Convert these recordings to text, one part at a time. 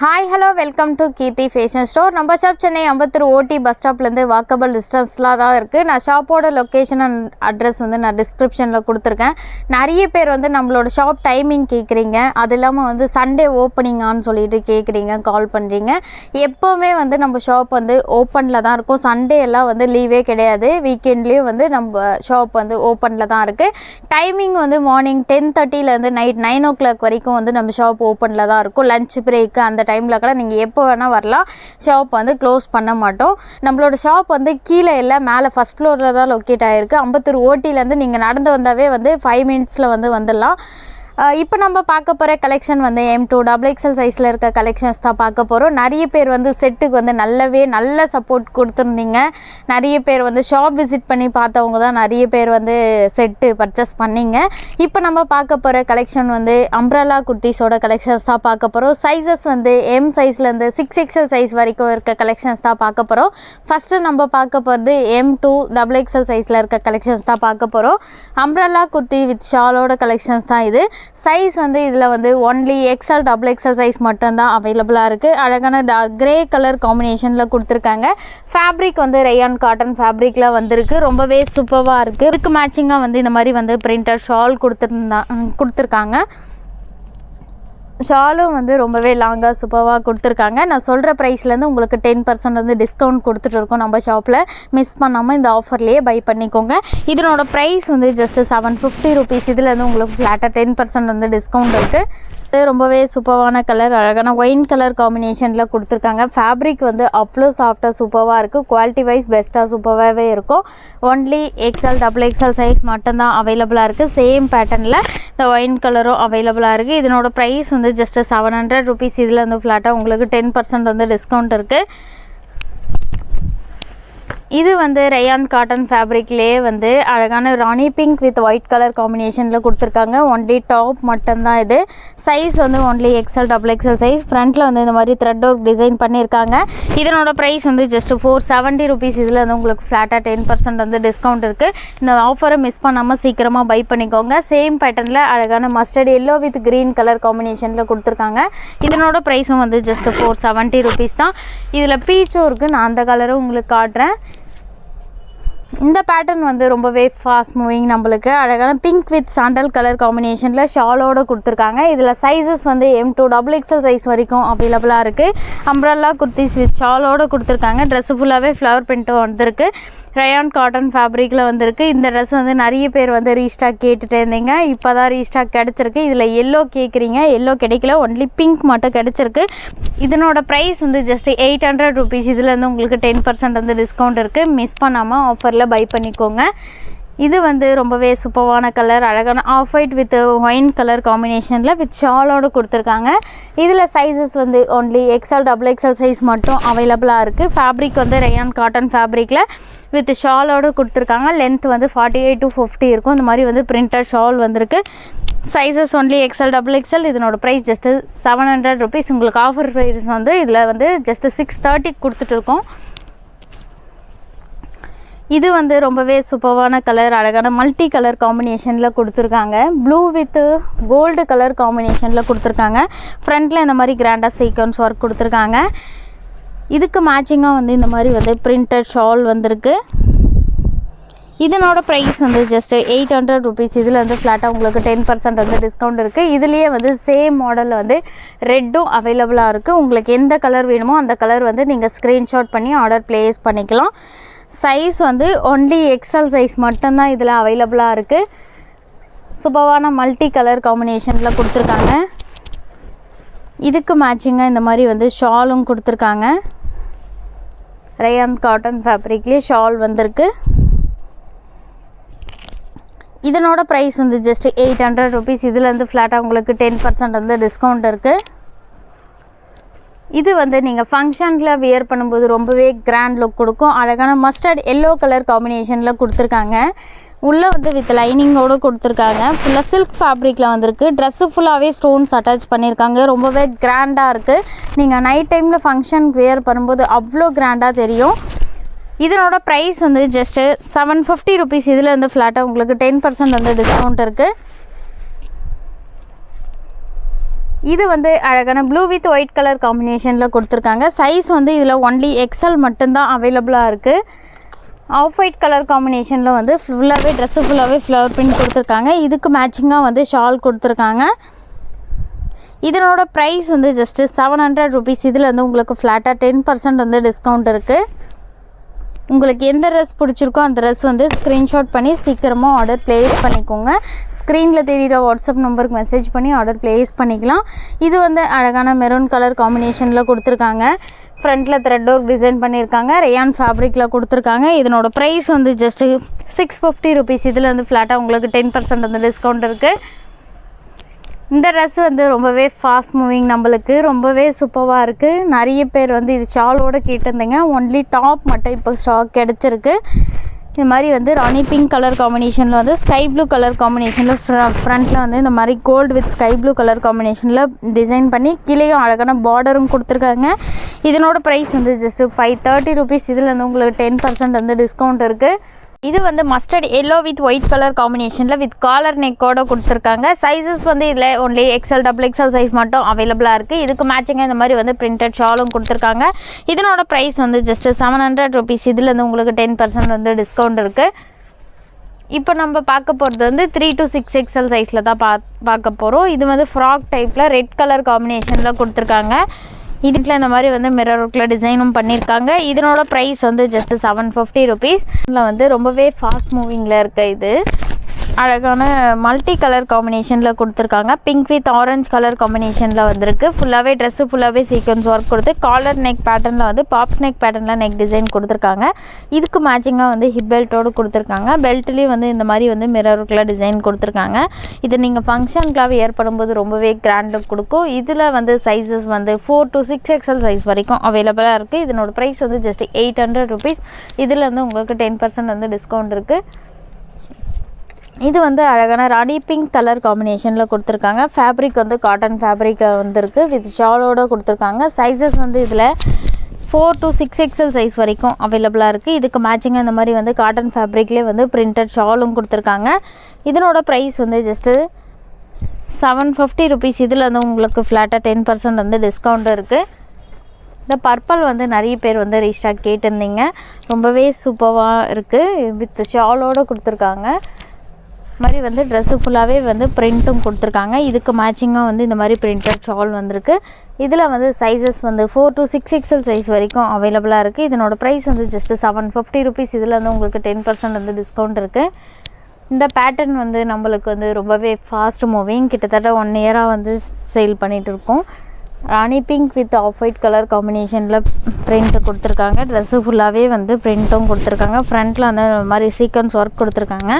Hi hello welcome to Keerthi fashion store. நம்ம shop Chennai Ambattur OT bus ஸ்டாப்லேருந்து walkable டிஸ்டன்ஸ்லாம் தான் இருக்குது. நான் ஷாப்போட லொக்கேஷன் அண்ட் அட்ரஸ் நான் டிஸ்கிரிப்ஷனில் கொடுத்துருக்கேன். நிறைய பேர் நம்மளோட ஷாப் டைமிங் கேட்குறீங்க, அது இல்லாமல் சண்டே ஓப்பனிங்கான்னு சொல்லிட்டு கேட்குறீங்க, கால் பண்ணுறீங்க. எப்போவுமே நம்ம ஷாப் ஓப்பனில் தான் இருக்கும். சண்டே எல்லாம் லீவே கிடையாது. வீக்கெண்ட்லேயும் நம்ம ஷாப் ஓப்பனில் தான் இருக்குது. டைமிங் மார்னிங் 10:30லேருந்து நைட் 9 o'clock வரைக்கும் நம்ம ஷாப் ஓப்பனில் தான் இருக்கும். லஞ்ச் பிரேக்கு அந்த டைமில் கூட நீங்கள் எப்போ வேணால் வரலாம். ஷாப் க்ளோஸ் பண்ண மாட்டோம். நம்மளோட ஷாப் கீழே இல்லை, மேலே ஃபஸ்ட் ஃப்ளோரில் தான் லொக்கேட் ஆகிருக்கு. அம்பத்தூர் ஓட்டிலேருந்து நீங்கள் நடந்து வந்தாவே 5 minutesல வந்துடலாம். இப்போ நம்ம பார்க்க போகிற கலெக்ஷன் M2 XXL சைஸில் இருக்க கலெக்ஷன்ஸ் தான் பார்க்க போகிறோம். நிறைய பேர் செட்டுக்கு நல்ல சப்போர்ட் கொடுத்துருந்தீங்க. நிறைய பேர் ஷாப் விசிட் பண்ணி பார்த்தவங்க தான் நிறைய பேர் செட்டு பர்ச்சேஸ் பண்ணிங்க. இப்போ நம்ம பார்க்க போகிற கலெக்ஷன் அம்ப்ரல்லா குர்த்திஸோட கலெக்ஷன்ஸ் தான் பார்க்க போகிறோம். சைஸஸ் M சைஸ்லேருந்து 6XL சைஸ் வரைக்கும் இருக்க கலெக்ஷன்ஸ் தான் பார்க்க போகிறோம். ஃபஸ்ட்டு நம்ம பார்க்க போகிறது M2 XXL சைஸில் இருக்க கலெக்ஷன்ஸ் தான் பார்க்க போகிறோம். அம்ப்ரல்லா குர்த்தி வித் ஷாலோட கலெக்ஷன்ஸ் தான் இது. சைஸ் இதில் ஒன்லி XL XXL சைஸ் மட்டும்தான் அவைலபிளாக இருக்குது. அழகான கிரே கலர் காம்பினேஷனில் கொடுத்துருக்காங்க. ஃபேப்ரிக் ரயான் காட்டன் ஃபேப்ரிக்கில் வந்திருக்கு. ரொம்பவே சூப்பராக இருக்குது. இதுக்கு மேட்சிங்காக இந்த மாதிரி பிரிண்டர் ஷால் கொடுத்துருக்காங்க. ஷாலும் ரொம்பவே லாங்காக சூப்பராக கொடுத்துருக்காங்க. நான் சொல்கிற ப்ரைஸ்லேருந்து உங்களுக்கு 10% டிஸ்கவுண்ட் கொடுத்துட்ருக்கோம் நம்ம ஷாப்பில். மிஸ் பண்ணாமல் இந்த ஆஃபர்லேயே பை பண்ணிக்கோங்க. இதனோட ப்ரைஸ் ஜஸ்ட்டு 750 rupees. இதில் உங்களுக்கு ஃப்ளாட்டாக 10% டிஸ்கவுண்ட் இருக்குது. ரொம்பவே சூப்பரான கலர், அழகான ஒயின் கலர் காம்பினேஷனில் கொடுத்துருக்காங்க. ஃபேப்ரிக் அவ்வளோ சாஃப்டாக சூப்பராக இருக்குது. குவாலிட்டி வைஸ் பெஸ்ட்டாக சூப்பராகவே இருக்கும். ஒன்லி XL XXL சைஸ் மட்டும்தான் அவைலபிளாக இருக்குது. சேம் பேட்டர்னில் இந்த ஒயின் கலரும் அவைலபிளாக இருக்குது. இதனோட ப்ரைஸ் ஜஸ்ட்டு 700 rupees. இதில் ஃப்ளாட்டாக உங்களுக்கு 10% டிஸ்கவுண்ட் இருக்குது. இது ரயான் காட்டன் ஃபேப்ரிக்லேயே அழகான ராணி பிங்க் வித் ஒயிட் கலர் காம்பினேஷனில் கொடுத்துருக்காங்க. ஒன்லி டாப் மட்டும்தான் இது. Size only XL XXL size. ஃப்ரண்ட்டில் இந்த மாதிரி த்ரெட் ஒர்க் டிசைன் பண்ணியிருக்காங்க. இதனோட ப்ரைஸ் ஜஸ்ட்டு 470 rupees. இதில் உங்களுக்கு ஃப்ளாட்டாக 10% டிஸ்கவுண்ட் இருக்குது. இந்த ஆஃபரை மிஸ் பண்ணாமல் சீக்கிரமாக பை பண்ணிக்கோங்க. சேம் பேட்டர்னில் அழகான mustard yellow with green colour காம்பினேஷனில் கொடுத்துருக்காங்க. இதனோட ப்ரைஸும் ஜஸ்ட்டு 470 rupees தான். இதில் பீச்சும் இருக்குது. நான் அந்த கலரும் உங்களுக்கு காட்டுறேன். இந்த பேட்டர்ன் ரொம்பவே ஃபாஸ்ட் மூவிங். நம்மளுக்கு அழகான பிங்க் வித் சாண்டல் கலர் காம்பினேஷனில் ஷாலோடு கொடுத்துருக்காங்க. இதில் சைஸஸ் M2 XXL சைஸ் வரைக்கும் அவைலபிளாக இருக்குது. அம்ப்ரல்லா குர்த்திஸ் வித் ஷாலோடு கொடுத்துருக்காங்க. ட்ரெஸ்ஸு ஃபுல்லாகவே ஃப்ளவர் பிரிண்ட்டும் வந்திருக்கு. ரயான் காட்டன் ஃபேப்ரிக்கில் வந்திருக்கு. இந்த ட்ரெஸ் நிறைய பேர் ரீஸ்டாக் கேட்டுகிட்டே இருந்தீங்க. இப்போ தான் ரீஸ்டாக் கிடச்சிருக்கு. இதில் எல்லோ கேட்குறீங்க, எல்லோ கிடைக்கல, ஒன்லி பிங்க் மட்டும் கிடச்சிருக்கு. இதனோட ப்ரைஸ் ஜஸ்ட் 800 rupees. இதில் உங்களுக்கு 10% டிஸ்கவுண்ட் இருக்குது. மிஸ் பண்ணாமல் ஆஃபரில் பை பண்ணிக்கோங்க. இது ரொம்பவே சூப்பரான கலர், அழகான off white with wine colour காம்பினேஷனில் வித் ஷாலோடு கொடுத்துருக்காங்க. இதில் sizes only XL XXL size மட்டும் அவைலபிளாக இருக்குது. ஃபேப்ரிக் ரயான் காட்டன் ஃபேப்ரிக்கில் வித் ஷாலோடு கொடுத்துருக்காங்க. லென்த் 48 to 50 இருக்கும். இந்த மாதிரி பிரிண்டட் ஷால் வந்திருக்கு. Sizes only XL XXL. இதனோட ப்ரைஸ் ஜஸ்ட்டு 700 rupees. உங்களுக்கு ஆஃபர் ப்ரைஸ் இதில் ஜஸ்ட்டு 630 கொடுத்துட்ருக்கோம். இது ரொம்பவே சூப்பரான கலர், அழகான மல்டி கலர் காம்பினேஷனில் கொடுத்துருக்காங்க. ப்ளூ வித் கோல்டு கலர் காம்பினேஷனில் கொடுத்துருக்காங்க. ஃப்ரண்ட்டில் இந்த மாதிரி கிராண்டாக சீக்வன்ஸ் ஒர்க் கொடுத்துருக்காங்க. இதுக்கு மேட்சிங்காக இந்த மாதிரி பிரிண்டட் ஷால் வந்திருக்கு. இதனோட ப்ரைஸ் ஜஸ்ட்டு 800 rupees. இதில் ஃப்ளாட்டாக உங்களுக்கு 10% டிஸ்கவுண்ட் இருக்குது. இதுலேயே சேம் மாடலில் ரெட்டும் அவைலபிளாக இருக்குது. உங்களுக்கு எந்த கலர் வேணுமோ அந்த கலர் நீங்கள் ஸ்க்ரீன்ஷாட் பண்ணி ஆர்டர் ப்ளேஸ் பண்ணிக்கலாம். சைஸ் ஒன்லி XL சைஸ் மட்டும்தான் இதில் அவைலபிளாக இருக்குது. சூப்பரான மல்டி கலர் காம்பினேஷனில் கொடுத்துருக்காங்க. இதுக்கு மேட்சிங்காக இந்த மாதிரி ஷாலும் கொடுத்துருக்காங்க. ரயான் காட்டன் ஃபேப்ரிக்லேயே ஷால் வந்திருக்கு. இதனோட ப்ரைஸ் ஜஸ்ட் 800 rupees. இதில் ஃப்ளாட்டாக உங்களுக்கு 10% டிஸ்கவுண்ட் இருக்குது. இது நீங்கள் ஃபங்க்ஷனில் வியர் பண்ணும்போது ரொம்பவே கிராண்ட் லுக் கொடுக்கும். அழகான மஸ்டர்ட் எல்லோ கலர் காம்பினேஷனில் கொடுத்துருக்காங்க. உள்ளே வித் லைனிங்கோடு கொடுத்துருக்காங்க. ஃபுல்லாக சில்க் ஃபேப்ரிக்கில் வந்திருக்கு. ட்ரெஸ்ஸு ஃபுல்லாகவே ஸ்டோன்ஸ் அட்டாச் பண்ணியிருக்காங்க. ரொம்பவே கிராண்டாக இருக்குது. நீங்கள் நைட் டைமில் ஃபங்க்ஷனுக்கு வியர் பண்ணும்போது அவ்வளோ கிராண்டாக தெரியும். இதனோட ப்ரைஸ் ஜஸ்ட்டு 750 rupees. இதில் ஃப்ளாட்டாக உங்களுக்கு 10% டிஸ்கவுண்ட் இருக்குது. இது வந்து அழகான ப்ளூ வித் ஒயிட் கலர் காம்பினேஷனில் கொடுத்துருக்காங்க. சைஸ் வந்து இதில் ஒன்லி எக்ஸல் மட்டும்தான் அவைலபிளாக இருக்குது. ஆஃப் ஒயிட் கலர் காம்பினேஷனில் வந்து ஃபுல்லாகவே ட்ரெஸ்ஸு ஃபுல்லாகவே ஃப்ளவர் பிரிண்ட் கொடுத்துருக்காங்க. இதுக்கு மேட்சிங்காக வந்து ஷால் கொடுத்துருக்காங்க. இதனோட ப்ரைஸ் வந்து ஜஸ்ட்டு 700 rupees. இதில் வந்து உங்களுக்கு ஃப்ளாட்டாக 10% வந்து டிஸ்கவுண்ட் இருக்குது. உங்களுக்கு எந்த ட்ரெஸ் பிடிச்சிருக்கோ அந்த ட்ரெஸ் வந்து ஸ்க்ரீன்ஷாட் பண்ணி சீக்கிரமாக ஆர்டர் ப்ளேஸ் பண்ணிக்கோங்க. ஸ்க்ரீனில் தெரிகிற வாட்ஸ்அப் நம்பருக்கு மெசேஜ் பண்ணி ஆர்டர் ப்ளேஸ் பண்ணிக்கலாம். இது வந்து அழகான மெரூன் கலர் காம்பினேஷனில் கொடுத்துருக்காங்க. ஃப்ரண்ட்டில் த்ரெட் ஒர்க் டிசைன் பண்ணியிருக்காங்க. ரேயான் ஃபேப்ரிக்கில் கொடுத்துருக்காங்க. இதனோட ப்ரைஸ் வந்து ஜஸ்ட்டு 650 rupees. இதில் வந்து ஃப்ளாட்டாக உங்களுக்கு 10% வந்து டிஸ்கவுண்ட் இருக்குது. இந்த ட்ரெஸ் வந்து ரொம்பவே ஃபாஸ்ட் மூவிங், நம்மளுக்கு ரொம்பவே சூப்பராக இருக்குது. நிறைய பேர் வந்து இது ஷாலோடு கேட்டிருந்தீங்க. ஒன்லி டாப் மட்டும் இப்போ ஸ்டாக் கிடச்சிருக்கு. இது மாதிரி வந்து ராணி பிங்க் கலர் காம்பினேஷனில் வந்து ஸ்கை ப்ளூ கலர் காம்பினேஷனில் ஃப்ரண்ட்டில் வந்து இந்த மாதிரி gold with sky blue colour காம்பினேஷனில் டிசைன் பண்ணி கீழேயும் அழகான பார்டரும் கொடுத்துருக்காங்க. இதனோட ப்ரைஸ் வந்து ஜஸ்ட்டு 530 rupees. இதில் வந்து உங்களுக்கு 10% வந்து டிஸ்கவுண்ட் இருக்குது. இது வந்து mustard yellow with white colour காம்பினேஷனில் வித் காலர் நெக்கோடு கொடுத்துருக்காங்க. சைஸஸ் வந்து இதில் only XL double XL size மட்டும் அவைலபிளாக இருக்குது. இதுக்கு மேட்சிங்காக இந்த மாதிரி வந்து பிரிண்டட் ஷாலும் கொடுத்துருக்காங்க. இதனோட ப்ரைஸ் வந்து ஜஸ்ட்டு 700 rupees. இதில் வந்து உங்களுக்கு 10% வந்து டிஸ்கவுண்ட் இருக்குது. இப்போ நம்ம பார்க்க போகிறது வந்து 3 to 6 XL சைஸில் தான் பார்க்க போகிறோம். இது வந்து ஃப்ராக் டைப்பில் ரெட் கலர் காம்பினேஷனில் கொடுத்துருக்காங்க. இதுல இந்த மாதிரி வந்து மிரர் ஒர்க்கில் டிசைனும் பண்ணியிருக்காங்க. இதனோட ப்ரைஸ் வந்து ஜஸ்ட் 750 rupees. இதில் வந்து ரொம்பவே ஃபாஸ்ட் மூவிங்கில் இருக்க இது அழகான மல்டி கலர் காம்பினேஷனில் கொடுத்துருக்காங்க. பிங்க் வித் ஆரஞ்ச் கலர் காம்பினேஷனில் வந்திருக்கு. ஃபுல்லாகவே ட்ரெஸ்ஸு ஃபுல்லாகவே சீக்வன்ஸ் ஒர்க் கொடுத்து காலர் நெக் பேட்டர்னில் வந்து பாப்ஸ் நெக் பேட்டர்னில் நெக் டிசைன் கொடுத்துருக்காங்க. இதுக்கு மேட்சிங்காக வந்து ஹிப் பெல்ட்டோடு கொடுத்துருக்காங்க. பெல்ட்லேயும் வந்து இந்த மாதிரி வந்து மிரர் ஒர்க்கில் டிசைன் கொடுத்துருக்காங்க. இது நீங்கள் ஃபங்க்ஷனுக்குலாம் வியர் பண்ணும்போது ரொம்பவே கிராண்ட் லுக் கொடுக்கும். இதில் வந்து சைஸஸ் வந்து 4 to 6 XL சைஸ் வரைக்கும் அவைலபிளாக இருக்குது. இதனோட ப்ரைஸ் வந்து ஜஸ்ட் 800 rupees. இதில் வந்து உங்களுக்கு 10% வந்து டிஸ்கவுண்ட் இருக்குது. இது வந்து அழகான ராணி பிங்க் கலர் காம்பினேஷனில் கொடுத்துருக்காங்க. ஃபேப்ரிக் வந்து காட்டன் ஃபேப்ரிக்கில் வந்துருக்கு வித் ஷாலோடு கொடுத்துருக்காங்க. சைஸஸ் வந்து இதில் 4 to 6 XL சைஸ் வரைக்கும் அவைலபிளாக இருக்குது. இதுக்கு மேட்சிங்காக இந்த மாதிரி வந்து காட்டன் ஃபேப்ரிக்லேயே வந்து பிரிண்டட் ஷாலும் கொடுத்துருக்காங்க. இதனோட ப்ரைஸ் வந்து ஜஸ்ட்டு 750 rupees. இதில் வந்து உங்களுக்கு ஃப்ளாட்டாக 10% வந்து டிஸ்கவுண்ட் இருக்குது. இந்த பர்பிள் வந்து நிறைய பேர் வந்து ரீஸ்டாக் கேட்டிருந்தீங்க. ரொம்பவே சூப்பராக இருக்குது. வித் ஷாலோடு கொடுத்துருக்காங்க. மாதிரி வந்து ட்ரெஸ்ஸு ஃபுல்லாகவே வந்து பிரிண்ட்டும் கொடுத்துருக்காங்க. இதுக்கு மேட்சிங்காக வந்து இந்த மாதிரி பிரிண்டட் ஷால் வந்திருக்கு. இதில் வந்து சைஸஸ் வந்து 4 to 6 XL சைஸ் வரைக்கும் அவைலபிளாக இருக்குது. இதனோட ப்ரைஸ் வந்து ஜஸ்ட்டு 750 rupees. இதில் வந்து உங்களுக்கு 10% வந்து டிஸ்கவுண்ட் இருக்குது. இந்த பேட்டர்ன் வந்து நம்மளுக்கு வந்து ரொம்பவே ஃபாஸ்ட் மூவிங், கிட்டத்தட்ட 1 year வந்து சேல் பண்ணிகிட்டு இருக்கோம். Rani pink with off white colour காம்பினேஷனில் பிரிண்ட்டு கொடுத்துருக்காங்க. ட்ரெஸ்ஸு ஃபுல்லாகவே வந்து பிரிண்ட்டும் கொடுத்துருக்காங்க. ஃப்ரண்ட்டில் வந்து இந்த மாதிரி சீக்வன்ஸ் ஒர்க் கொடுத்துருக்காங்க.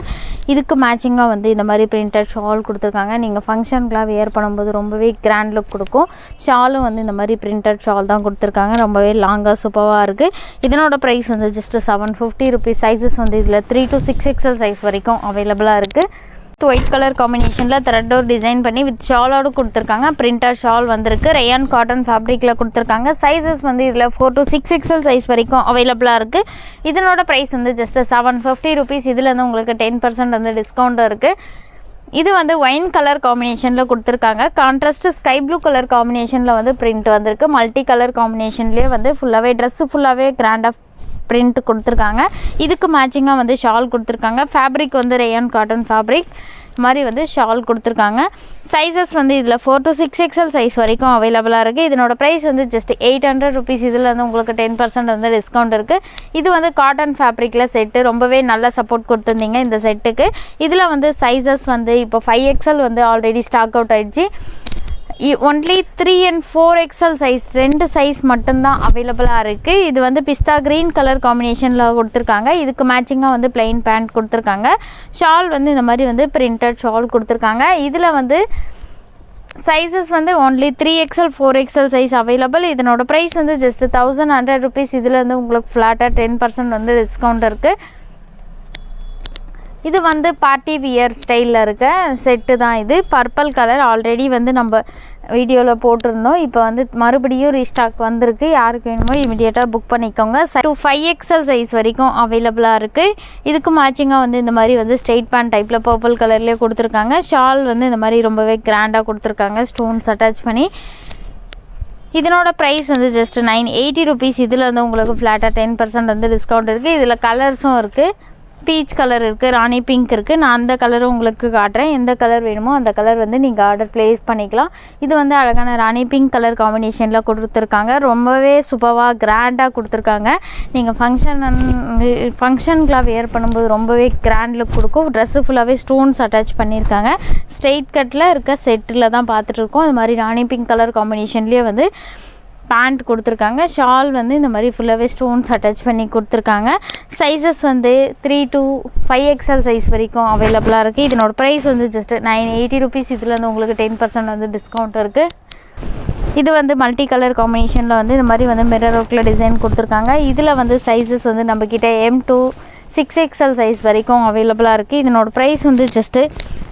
இதுக்கு மேட்சிங்காக வந்து இந்த மாதிரி பிரிண்டட் ஷால் கொடுத்துருக்காங்க. நீங்கள் ஃபங்க்ஷனுக்குலாம் வியர் பண்ணும்போது ரொம்பவே கிராண்ட் லுக் கொடுக்கும். ஷாலும் வந்து இந்த மாதிரி பிரிண்டட் ஷால் தான் கொடுத்துருக்காங்க. ரொம்பவே லாங்காக சூப்பராக இருக்குது. இதனோட ப்ரைஸ் வந்து ஜஸ்ட்டு 750 rupees. சைஸஸ் வந்து இதில் 3 to 6 XL சைஸ் வரைக்கும் அவைலபிளாக இருக்குது. ஒயிட் கலர் காம்பினேஷனில் த்ரெட் ஒர்க் டிசைன் பண்ணி வித் ஷாலோடு கொடுத்துருக்காங்க. பிரிண்டர் ஷால் வந்திருக்கு. ரேயான் காட்டன் ஃபேப்ரிக்கில் கொடுத்துருக்காங்க. சைஸஸ் வந்து இதில் 4 to 6 XL சைஸ் வரைக்கும் அவைலபிளாக இருக்குது. இதனோட ப்ரைஸ் வந்து ஜஸ்ட் 750 rupees. இதில் வந்து உங்களுக்கு 10% வந்து டிஸ்கவுண்ட் இருக்குது. இது வந்து ஒயின் கலர் காம்பினேஷனில் கொடுத்துருக்காங்க. கான்ட்ராஸ்ட் ஸ்கை ப்ளூ கலர் காம்பினேஷனில் வந்து பிரிண்ட் வந்திருக்கு. மல்டி கலர் காம்பினேஷன்லேயே வந்து ஃபுல்லாகவே ட்ரெஸ்ஸு ஃபுல்லாகவே கிராண்டாக பிரிண்ட் கொடுத்துருக்காங்க. இதுக்கு மேட்சிங்காக வந்து ஷால் கொடுத்துருக்காங்க. ஃபேப்ரிக் வந்து ரேயான் காட்டன் ஃபேப்ரிக் மாதிரி வந்து ஷால் கொடுத்துருக்காங்க. சைஸஸ் வந்து இதில் 4 to 6 XL சைஸ் வரைக்கும் அவைலபிளாக இருக்குது. இதனோட ப்ரைஸ் வந்து ஜஸ்ட் 800 rupees. இதில் வந்து உங்களுக்கு 10% வந்து டிஸ்கவுண்ட் இருக்குது. இது வந்து காட்டன் ஃபேப்ரிக்கில் செட்டு ரொம்பவே நல்ல சப்போர்ட் கொடுத்துருந்தீங்க இந்த செட்டுக்கு. இதில் வந்து சைஸஸ் வந்து இப்போ 5 XL வந்து ஆல்ரெடி ஸ்டாக் அவுட் ஆகிடுச்சு. Only 3 and 4 XL size 2 size மட்டும்தான் அவைலபிளாக இருக்குது. இது வந்து பிஸ்தா க்ரீன் கலர் காம்பினேஷனில் கொடுத்துருக்காங்க. இதுக்கு மேட்சிங்காக வந்து பிளைன் பேண்ட் கொடுத்துருக்காங்க. ஷால் வந்து இந்த மாதிரி வந்து பிரிண்டட் ஷால் கொடுத்துருக்காங்க. இதில் வந்து சைஸஸ் வந்து only 3 XL 4 XL size available. இதனோட ப்ரைஸ் வந்து ஜஸ்ட் 1100 rupees. இதில் வந்து உங்களுக்கு ஃப்ளாட்டாக 10% வந்து டிஸ்கவுண்ட் இருக்குது. இது வந்து பார்ட்டி வியர் ஸ்டைலில் இருக்க செட்டு தான் இது. பர்பிள் கலர் ஆல்ரெடி வந்து நம்ம வீடியோவில் போட்டிருந்தோம். இப்போ வந்து மறுபடியும் ரீஸ்டாக் வந்திருக்கு. யாருக்கு வேணுமோ இமீடியட்டாக புக் பண்ணிக்கோங்க. 5XL சைஸ் வரைக்கும் அவைலபிளாக இருக்குது. இதுக்கு மேட்சிங்காக வந்து இந்த மாதிரி வந்து ஸ்ட்ரெயிட் பேண்ட் டைப்பில் பர்பிள் கலர்லேயே கொடுத்துருக்காங்க. ஷால் வந்து இந்த மாதிரி ரொம்பவே கிராண்டாக கொடுத்துருக்காங்க, ஸ்டோன்ஸ் அட்டாச் பண்ணி. இதனோட ப்ரைஸ் வந்து ஜஸ்ட் 980 rupees. இதில் வந்து உங்களுக்கு ஃப்ளாட்டாக 10% வந்து டிஸ்கவுண்ட் இருக்குது. இதில் கலர்ஸும் இருக்குது. பீச் கலர் இருக்குது, ராணி பிங்க் இருக்குது. நான் அந்த கலரும் உங்களுக்கு காட்டுறேன். எந்த கலர் வேணுமோ அந்த கலர் வந்து நீங்கள் ஆர்டர் ப்ளேஸ் பண்ணிக்கலாம். இது வந்து அழகான ராணி பிங்க் கலர் காம்பினேஷனில் கொடுத்துருக்காங்க. ரொம்பவே சூப்பராக கிராண்டாக கொடுத்துருக்காங்க. நீங்கள் ஃபங்க்ஷனுக்குலாம் வேர் பண்ணும்போது ரொம்பவே கிராண்ட் லுக் கொடுக்கும். ட்ரெஸ்ஸு ஃபுல்லாகவே ஸ்டோன்ஸ் அட்டாச் பண்ணியிருக்காங்க. ஸ்ட்ரெயிட் கட்டில் இருக்க செட்டில் தான் பார்த்துட்ருக்கோம். அது மாதிரி ராணி பிங்க் கலர் காம்பினேஷன்லேயே வந்து பேண்ட் கொடுத்துருக்காங்க. ஷால் வந்து இந்த மாதிரி ஃபுல்லாகவே ஸ்டோன்ஸ் அட்டாச் பண்ணி கொடுத்துருக்காங்க. சைஸஸ் வந்து 3 to 5XL சைஸ் வரைக்கும் அவைலபிளாக இருக்குது. இதனோட ப்ரைஸ் வந்து ஜஸ்ட் 980 rupees. இதில் வந்து உங்களுக்கு 10% வந்து டிஸ்கவுண்ட் இருக்குது. இது வந்து மல்டி கலர் காம்பினேஷனில் வந்து இந்த மாதிரி வந்து மிரர் ஒர்க்கில் டிசைன் கொடுத்துருக்காங்க. இதில் வந்து சைஸஸ் வந்து நம்மக்கிட்ட M to 6XL சைஸ் வரைக்கும் அவைலபிளாக இருக்குது. இதனோட ப்ரைஸ் வந்து ஜஸ்ட்டு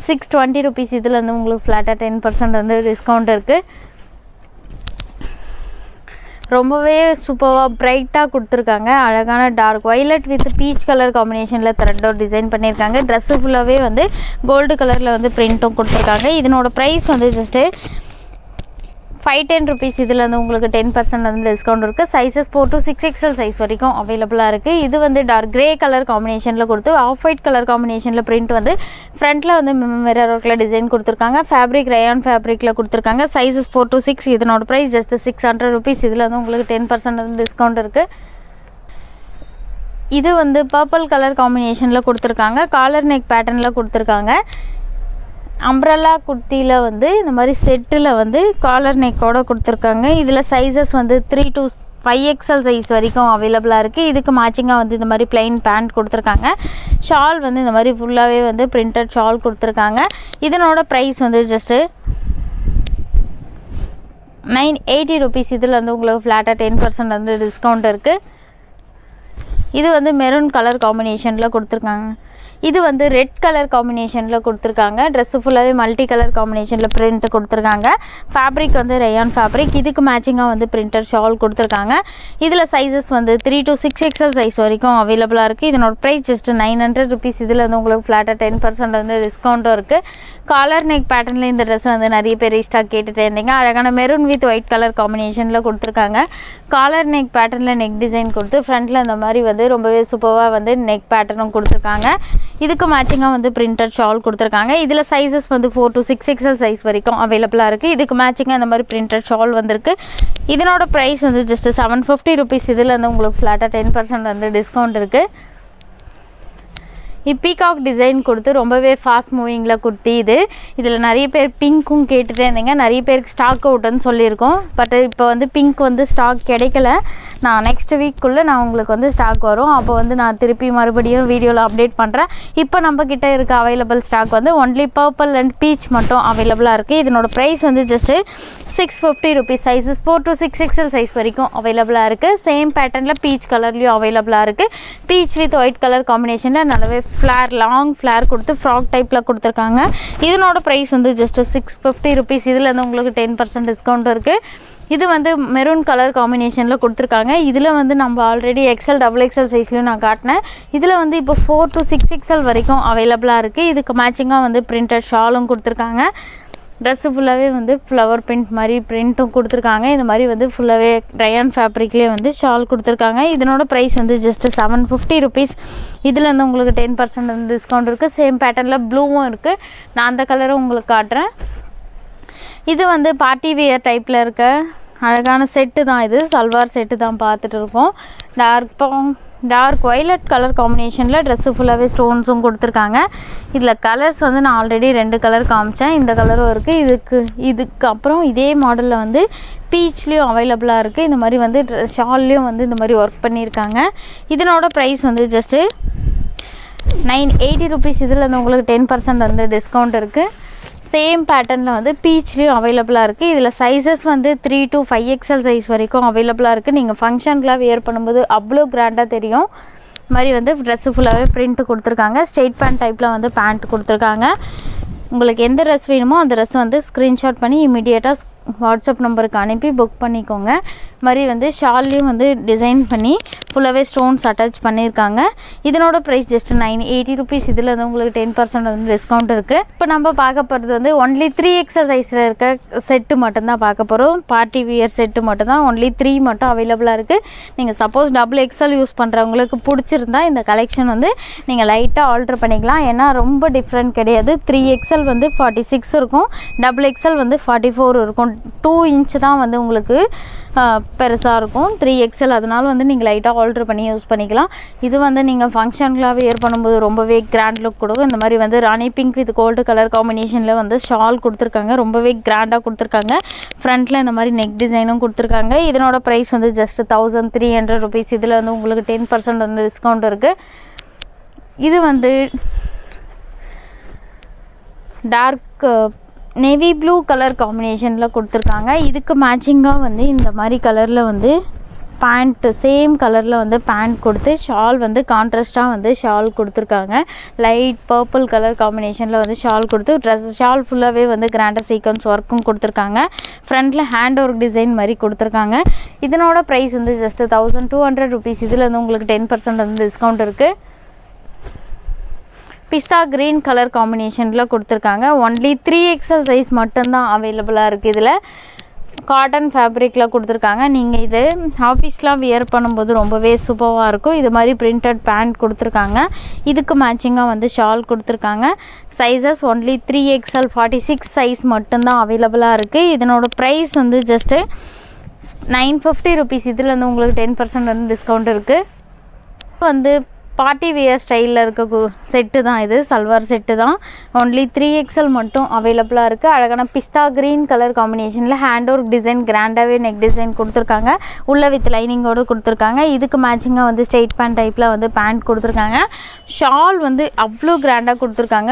620 rupees. இதில் வந்து உங்களுக்கு ஃப்ளாட்டாக 10% வந்து டிஸ்கவுண்ட் இருக்குது. ரொம்பவே சூப்பராக பிரைட்டாக கொடுத்துருக்காங்க. அழகான dark violet with peach colour காம்பினேஷனில் த்ரெட்டோட டிசைன் பண்ணியிருக்காங்க. ட்ரெஸ்ஸு ஃபுல்லாகவே வந்து கோல்டு கலரில் வந்து பிரிண்ட்டும் கொடுத்துருக்காங்க. இதனோட ப்ரைஸ் வந்து ஜஸ்ட்டு 510 rupees. இதில் வந்து உங்களுக்கு 10% வந்து டிஸ்கவுண்ட் இருக்குது. சைஸஸ் 4 to 6XL சைஸ் வரைக்கும் அவைலபிளாக இருக்குது. இது வந்து டார்க் கிரே கலர் காம்பினேஷனில் கொடுத்து ஆஃப் ஒயிட் கலர் காம்பினேஷனில் பிரிண்ட் வந்து ஃப்ரண்ட்டில் வந்து மிரர் ஒர்க்கில் டிசைன் கொடுத்துருக்காங்க. ஃபேப்ரிக் ரயான் ஃபேப்ரிக்கில் கொடுத்துருக்காங்க. Sizes 4 to 6. இதனோட ப்ரைஸ் ஜஸ்ட் 600 rupees. இதில் வந்து உங்களுக்கு 10% வந்து டிஸ்கவுண்ட் இருக்குது. இது வந்து பர்பிள் கலர் காம்பினேஷனில் கொடுத்துருக்காங்க. காலர் நெக் பேட்டர்னில் கொடுத்துருக்காங்க. அம்ப்ரல்லா குர்த்தியில் வந்து இந்த மாதிரி செட்டில் வந்து காலர் நெக்கோடு கொடுத்துருக்காங்க. இதில் சைஸஸ் வந்து 3 to 5XL சைஸ் வரைக்கும் அவைலபிளாக இருக்குது. இதுக்கு மேட்சிங்காக வந்து இந்த மாதிரி ப்ளைன் பேண்ட் கொடுத்துருக்காங்க. ஷால் வந்து இந்த மாதிரி ஃபுல்லாகவே வந்து பிரிண்டட் ஷால் கொடுத்துருக்காங்க. இதனோட ப்ரைஸ் வந்து ஜஸ்ட்டு 980 rupees. இதில் வந்து உங்களுக்கு ஃப்ளாட்டாக 10% வந்து டிஸ்கவுண்ட் இருக்குது. இது வந்து மெரூன் கலர் காம்பினேஷனில் கொடுத்துருக்காங்க. இது வந்து ரெட் கலர் காம்பினேஷனில் கொடுத்துருக்காங்க. ட்ரெஸ்ஸு ஃபுல்லாகவே மல்டி கலர் காம்பினேஷனில் பிரிண்ட் கொடுத்துருக்காங்க. ஃபேப்ரிக் வந்து ரயான் ஃபேப்ரிக். இதுக்கு மேட்சிங்காக வந்து பிரிண்டர் ஷால் கொடுத்துருக்காங்க. இதில் சைஸஸ் வந்து 3 to 6XL சைஸ் வரைக்கும் அவைலபிளாக இருக்குது. இதனோட ப்ரைஸ் ஜஸ்ட் 900 rupees. இதில் வந்து உங்களுக்கு ஃப்ளாட்டாக 10% வந்து டிஸ்கவுண்ட்டும் இருக்குது. காலர் நெக் பேட்டர்னில் இந்த ட்ரெஸ் வந்து நிறைய பேர் ரீஸ்டாக் கேட்டுகிட்டே இருந்தீங்க. அழகான மெரூன் வித் ஒயிட் கலர் காம்பினேஷனில் கொடுத்துருக்காங்க. காலர் நெக் பேட்டர்னில் நெக் டிசைன் கொடுத்து ஃப்ரண்ட்டில் இந்த மாதிரி வந்து ரொம்பவே சூப்பராக வந்து நெக் பேட்டர்னும் கொடுத்துருக்காங்க. இதுக்கு மேட்சிங்காக வந்து பிரிண்டட் ஷால் கொடுத்துருக்காங்க. இதில் சைஸஸ் வந்து 4 to 6XL சைஸ் வரைக்கும் அவைலபிளாக இருக்குது. இதுக்கு மேட்சிங்காக இந்த மாதிரி பிரிண்டட் ஷால் வந்திருக்கு. இதனோட ப்ரைஸ் வந்து ஜஸ்ட் 750 rupees. இதில் வந்து உங்களுக்கு ஃப்ளாட்டாக 10% வந்து டிஸ்கவுண்ட் இருக்குது. பீகாக் டிசைன் கொடுத்து ரொம்பவே ஃபாஸ்ட் மூவிங்கில் குர்த்தி இது. இதில் நிறைய பேர் பிங்க்கும் கேட்டுகிட்டே இருந்தீங்க. நிறைய பேருக்கு ஸ்டாக் அவுட்டுன்னு சொல்லியிருக்கோம். பட் இப்போ வந்து பிங்க் வந்து ஸ்டாக் கிடைக்கல. நான் நெக்ஸ்ட் வீக்குள்ளே நான் உங்களுக்கு வந்து ஸ்டாக் வரும். அப்போ வந்து நான் திருப்பி மறுபடியும் வீடியோவில் அப்டேட் பண்ணுறேன். இப்போ நம்மக்கிட்ட இருக்க அவைலபிள் ஸ்டாக் வந்து ஒன்லி பர்பிள் அண்ட் பீச் மட்டும் அவைலபிளாக இருக்குது. இதனோட ப்ரைஸ் வந்து just 650 rupees. Sizes 4 to 6XL size வரைக்கும் அவைலபிளாக இருக்குது. சேம் பேட்டர்னில் பீச் கலர்லேயும் அவைலபிளாக இருக்குது. பீச் வித் ஒயிட் கலர் காம்பினேஷனில் நல்லாவே ஃப்ளார் லாங் ஃப்ளார் கொடுத்து ஃப்ராக் டைப்பில் கொடுத்துருக்காங்க. இதனோட ப்ரைஸ் வந்து ஜஸ்ட்டு 650 rupees. இதில் வந்து உங்களுக்கு 10% டிஸ்கவுண்ட் இருக்குது. இது வந்து மெரூன் கலர் காம்பினேஷனில் கொடுத்துருக்காங்க. இதில் வந்து நம்ம ஆல்ரெடி XL XXL சைஸ்லையும் நான் காட்டினேன். இதில் வந்து இப்போ 4 to 6XL வரைக்கும் அவைலபிளாக இருக்குது. இதுக்கு மேட்சிங்காக வந்து பிரிண்டட் ஷாலும் கொடுத்துருக்காங்க. ட்ரெஸ்ஸு ஃபுல்லாகவே வந்து ஃப்ளவர் பிரிண்ட் மாதிரி பிரிண்ட்டும் கொடுத்துருக்காங்க. இந்த மாதிரி வந்து ஃபுல்லாகவே ரயான் ஃபேப்ரிக்லேயே வந்து ஷால் கொடுத்துருக்காங்க. இதனோட ப்ரைஸ் வந்து ஜஸ்ட்டு 750 rupees. இதில் வந்து உங்களுக்கு 10% வந்து டிஸ்கவுண்ட் இருக்குது. சேம் பேட்டர்னில் ப்ளூவும் இருக்குது. நான் அந்த கலரும் உங்களுக்கு காட்டுறேன். இது வந்து பார்ட்டி வியர் டைப்பில் இருக்க அழகான செட்டு தான். இது சல்வார் செட்டு தான் பார்த்துட்டு இருக்கோம். டார்க் வைலட் கலர் காம்பினேஷனில் ட்ரெஸ்ஸு ஃபுல்லாகவே ஸ்டோன்ஸும் கொடுத்துருக்காங்க. இதில் கலர்ஸ் வந்து நான் ஆல்ரெடி 2 கலர் காமிச்சேன். இந்த கலரும் இருக்குது. இதுக்கு அப்புறம் இதே மாடலில் வந்து பீச்லேயும் அவைலபிளாக இருக்குது. இந்த மாதிரி வந்து ஷால்லையும் வந்து இந்த மாதிரி ஒர்க் பண்ணியிருக்காங்க. இதனோட ப்ரைஸ் வந்து ஜஸ்ட்டு 980 rupees. இதில் வந்து உங்களுக்கு 10% வந்து டிஸ்கவுண்ட் இருக்குது. சேம் பேட்டர்னில் வந்து பீச்லேயும் அவைலபிளாக இருக்குது. இதில் சைஸஸ் வந்து 3 to 5XL சைஸ் வரைக்கும் அவைலபிளாக இருக்குது. நீங்கள் ஃபங்க்ஷனுக்குலாம் வியர் பண்ணும்போது அவ்வளோ கிராண்டாக தெரியும். இது மாதிரி வந்து ட்ரெஸ்ஸு ஃபுல்லாகவே பிரிண்ட் கொடுத்துருக்காங்க. ஸ்ட்ரெயிட் பேண்ட் டைப்பில் வந்து பேண்ட் கொடுத்துருக்காங்க. உங்களுக்கு எந்த ட்ரெஸ் வேணுமோ அந்த ட்ரெஸ் வந்து ஸ்க்ரீன்ஷாட் பண்ணி இமீடியட்டாக வாட்ஸ்அப் நம்பருக்கு அனுப்பி புக் பண்ணிக்கோங்க. இது மாதிரி வந்து ஷால்லையும் வந்து டிசைன் பண்ணி ஃபுல்லாகவே ஸ்டோன்ஸ் அட்டாச் பண்ணியிருக்காங்க. இதனோட ப்ரைஸ் ஜஸ்ட் 980 ருபீஸ். இதில் வந்து உங்களுக்கு 10% வந்து டிஸ்கவுண்ட் இருக்குது. இப்போ நம்ம பார்க்க போகிறது வந்து ஒன்லி 3XL சைஸில் இருக்க செட்டு மட்டும்தான் பார்க்க போகிறோம். பார்ட்டி வியர் செட்டு மட்டும்தான் ஒன்லி 3 மட்டும் அவைலபிளாக இருக்குது. நீங்கள் சப்போஸ் XXL யூஸ் பண்ணுறவங்களுக்கு பிடிச்சிருந்தா இந்த கலெக்ஷன் வந்து நீங்கள் லைட்டாக ஆல்ட்ரு பண்ணிக்கலாம். ஏன்னா ரொம்ப டிஃப்ரெண்ட் கிடையாது. 3XL வந்து 46 இருக்கும், XXL வந்து 44 இருக்கும். 2 இன்ச் தான் வந்து உங்களுக்கு பெருசாக இருக்கும் 3XL. அதனால் வந்து நீங்கள் லைட்டாக ஆல்ட்ரு பண்ணி யூஸ் பண்ணிக்கலாம். இது வந்து நீங்கள் ஃபங்க்ஷனுக்குலாம் வியர் பண்ணும்போது ரொம்பவே கிராண்ட் லுக் கொடுக்கும். இந்த மாதிரி வந்து ராணி பிங்க் வித் கோல்டு கலர் காம்பினேஷனில் வந்து ஷால் கொடுத்துருக்காங்க. ரொம்பவே கிராண்டாக கொடுத்துருக்காங்க. ஃப்ரண்ட்டில் இந்த மாதிரி நெக் டிசைனும் கொடுத்துருக்காங்க. இதனோட ப்ரைஸ் வந்து ஜஸ்ட் 1300 ருபீஸ். இதில் வந்து உங்களுக்கு 10% வந்து டிஸ்கவுண்ட் இருக்குது. இது வந்து டார்க் நேவி ப்ளூ கலர் காம்பினேஷனில் கொடுத்துருக்காங்க. இதுக்கு மேட்சிங்காக வந்து இந்த மாதிரி கலரில் வந்து பேண்ட்டு சேம் கலரில் வந்து பேண்ட் கொடுத்து ஷால் வந்து கான்ட்ராஸ்ட்டாக வந்து ஷால் கொடுத்துருக்காங்க. லைட் பர்பிள் கலர் காம்பினேஷனில் வந்து ஷால் கொடுத்து ட்ரெஸ் ஷால் ஃபுல்லாகவே வந்து கிராண்டாக சீக்வன்ஸ் ஒர்க்கும் கொடுத்துருக்காங்க. ஃப்ரண்ட்டில் ஹேண்ட் ஒர்க் டிசைன் மாதிரி கொடுத்துருக்காங்க. இதனோட ப்ரைஸ் வந்து ஜஸ்ட் 1200 ருபீஸ். இதில் வந்து உங்களுக்கு 10% வந்து டிஸ்கவுண்ட் இருக்குது. பிஸ்தா க்ரீன் கலர் காம்பினேஷனில் கொடுத்துருக்காங்க. ஒன்லி 3XL சைஸ் மட்டும்தான் அவைலபிளாக இருக்குது. இதில் காட்டன் ஃபேப்ரிக்கில் கொடுத்துருக்காங்க. நீங்கள் இது ஆஃபீஸ்லாம் வியர் பண்ணும்போது ரொம்பவே சூப்பராக இருக்கும். இது மாதிரி பிரிண்டட் பேண்ட் கொடுத்துருக்காங்க. இதுக்கு மேட்சிங்காக வந்து ஷால் கொடுத்துருக்காங்க. சைஸஸ் ஒன்லி 3XL 46 சைஸ் மட்டும்தான் அவைலபிளாக இருக்குது. இதனோட ப்ரைஸ் வந்து ஜஸ்ட்டு 950 ருபீஸ். இதில் வந்து உங்களுக்கு 10% வந்து டிஸ்கவுண்ட் இருக்குது. வந்து பார்ட்டி வியர் ஸ்டைலில் இருக்க செட்டு தான் இது. சல்வார் செட்டு தான். ஒன்லி 3XL மட்டும் அவைலபிளாக இருக்குது. அழகான பிஸ்தா க்ரீன் கலர் காம்பினேஷனில் ஹேண்ட் ஒர்க் டிசைன் கிராண்டாகவே நெக் டிசைன் கொடுத்துருக்காங்க. உள்ள வித் லைனிங்கோடு கொடுத்துருக்காங்க. இதுக்கு மேட்சிங்காக வந்து ஸ்ட்ரெயிட் பேண்ட் டைப்பில் வந்து பேண்ட் கொடுத்துருக்காங்க. ஷால் வந்து அவ்வளோ கிராண்டாக கொடுத்துருக்காங்க.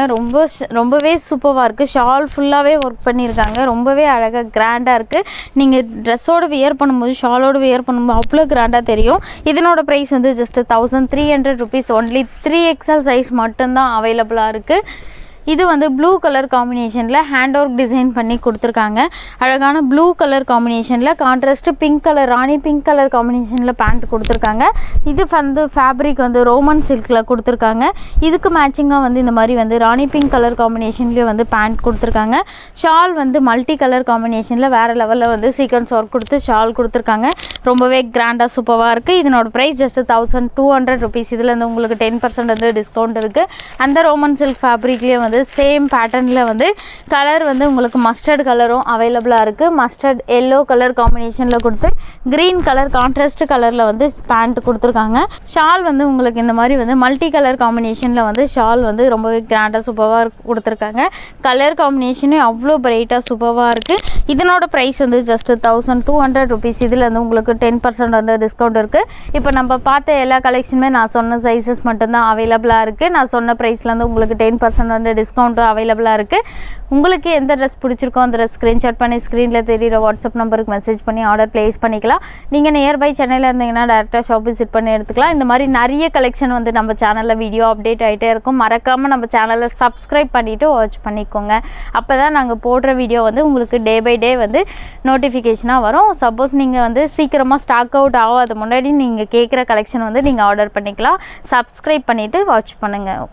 ரொம்பவே சூப்பராக இருக்குது. ஷால் ஃபுல்லாகவே ஒர்க் பண்ணியிருக்காங்க. ரொம்பவே அழகாக கிராண்டாக இருக்குது. நீங்கள் ட்ரெஸ்ஸோடு வியர் பண்ணும்போது ஷாலோடு வியர் பண்ணும்போது அவ்வளோ கிராண்டாக தெரியும். இதனோட ப்ரைஸ் வந்து just 1300 rupees. Only 3XL size மட்டும்தான் அவைலபிளாக இருக்குது. இது வந்து ப்ளூ கலர் காம்பினேஷனில் ஹேண்ட் ஒர்க் டிசைன் பண்ணி கொடுத்துருக்காங்க. அழகான ப்ளூ கலர் காம்பினேஷனில் கான்ட்ராஸ்ட்டு பிங்க் கலர் ராணி பிங்க் கலர் காம்பினேஷனில் பேண்ட் கொடுத்துருக்காங்க. இது வந்து ஃபேப்ரிக் வந்து ரோமன் சில்கில் கொடுத்துருக்காங்க. இதுக்கு மேட்சிங்காக வந்து இந்த மாதிரி வந்து ராணி பிங்க் கலர் காம்பினேஷன்லேயே வந்து பேண்ட் கொடுத்துருக்காங்க. ஷால் வந்து மல்டி கலர் காம்பினேஷனில் வேறு லெவலில் வந்து சீக்வன்ஸ் ஒர்க் கொடுத்து ஷால் கொடுத்துருக்காங்க. ரொம்பவே கிராண்டாக சூப்பராக இருக்குது. இதனோட ப்ரைஸ் ஜஸ்ட் 1200 ருபீஸ். இதில் வந்து உங்களுக்கு 10% வந்து டிஸ்கவுண்ட் இருக்குது. அந்த ரோமன் சில்க் ஃபேப்ரிக்லேயே வந்து சேம் பேட்டர்னில் வந்து கலர் வந்து உங்களுக்கு மஸ்டர்ட் கலரும் அவைலபிளாக இருக்குது. மஸ்டர்ட் எல்லோ கலர் காம்பினேஷனில் கொடுத்து க்ரீன் கலர் கான்ட்ராஸ்ட் கலரில் வந்து பேண்ட் கொடுத்துருக்காங்க. ஷால் வந்து உங்களுக்கு இந்த மாதிரி வந்து மல்டி கலர் காம்பினேஷனில் வந்து ஷால் வந்து ரொம்பவே கிராண்டாக சூப்பராக கொடுத்துருக்காங்க. கலர் காம்பினேஷனே அவ்வளோ பிரைட்டாக சூப்பராக இருக்குது. இதனோட ப்ரைஸ் வந்து ஜஸ்ட் 1200 ருபீஸ். இதில் வந்து உங்களுக்கு 10% வந்து டிஸ்கவுண்ட் இருக்குது. இப்போ நம்ம பார்த்த எல்லா கலெக்ஷனுமே நான் சொன்ன சைஸஸ் மட்டும்தான் அவைலபிளாக இருக்குது. நான் சொன்ன ப்ரைஸ்லேருந்து உங்களுக்கு 10% வந்து டிஸ்கவுண்ட்டும் அவைலபிளாக இருக்குது. உங்களுக்கு எந்த ட்ரெஸ் பிடிச்சிருக்கோ அந்த ட்ரெஸ் ஸ்க்ரீன்ஷாட் பண்ணி ஸ்க்ரீனில் தெரியிற வாட்ஸ்அப் நம்பருக்கு மெசேஜ் பண்ணி ஆர்டர் ப்ளேஸ் பண்ணிக்கலாம். நீங்கள் நியர்பை சென்னையில் இருந்தீங்கன்னா டேரெக்டாக ஷாப் விசிட் பண்ணி எடுத்துக்கலாம். இந்த மாதிரி நிறைய கலெக்ஷன் வந்து நம்ம சேனலில் வீடியோ அப்டேட் ஆகிட்டே இருக்கும். மறக்காமல் நம்ம சேனலை சப்ஸ்கிரைப் பண்ணிவிட்டு வாட்ச் பண்ணிக்கோங்க. அப்போ தான் நாங்கள் போடுற வீடியோ வந்து உங்களுக்கு டே பை டே வந்து நோட்டிஃபிகேஷனாக வரும். சப்போஸ் நீங்கள் வந்து சீக்கிரமாக ஸ்டாக் அவுட் ஆகாத முன்னாடி நீங்கள் கேட்குற கலெக்ஷன் வந்து நீங்கள் ஆர்டர் பண்ணிக்கலாம். சப்ஸ்கிரைப் பண்ணிவிட்டு வாட்ச் பண்ணுங்கள்.